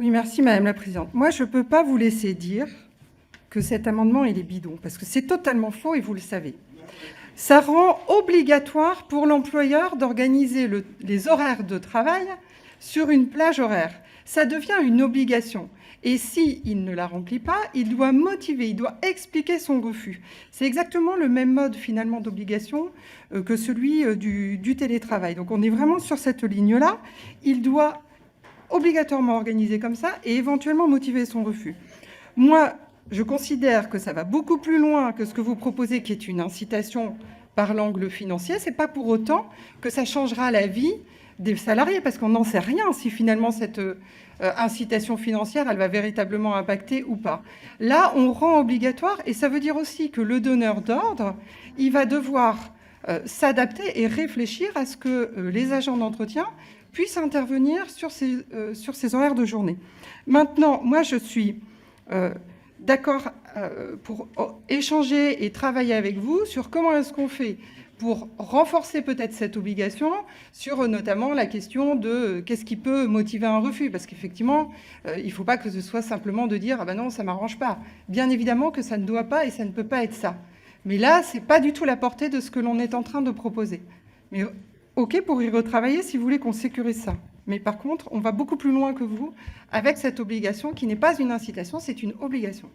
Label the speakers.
Speaker 1: Oui, merci Madame la Présidente. Moi, je ne peux pas vous laisser dire que cet amendement, il est bidon, parce que c'est totalement faux et vous le savez. Ça rend obligatoire pour l'employeur d'organiser les horaires de travail sur une plage horaire. Ça devient une obligation. Et s'il ne la remplit pas, il doit motiver, il doit expliquer son refus. C'est exactement le même mode finalement d'obligation que celui du télétravail. Donc on est vraiment sur cette ligne-là. Il doit obligatoirement organiser comme ça et éventuellement motiver son refus. Moi, je considère que ça va beaucoup plus loin que ce que vous proposez, qui est une incitation par l'angle financier. Ce n'est pas pour autant que ça changera la vie des salariés, parce qu'on n'en sait rien si finalement cette incitation financière, elle va véritablement impacter ou pas. Là, on rend obligatoire, et ça veut dire aussi que le donneur d'ordre, il va devoir s'adapter et réfléchir à ce que les agents d'entretien puissent intervenir sur ces horaires de journée. Maintenant, moi, je suis d'accord pour échanger et travailler avec vous sur comment est-ce qu'on fait pour renforcer peut-être cette obligation sur notamment la question de qu'est-ce qui peut motiver un refus. Parce qu'effectivement, il ne faut pas que ce soit simplement de dire « ah ben non, ça ne m'arrange pas ». Bien évidemment que ça ne doit pas et ça ne peut pas être ça. Mais là, ce n'est pas du tout la portée de ce que l'on est en train de proposer. Mais OK pour y retravailler si vous voulez qu'on sécurise ça. Mais par contre, on va beaucoup plus loin que vous avec cette obligation qui n'est pas une incitation, c'est une obligation.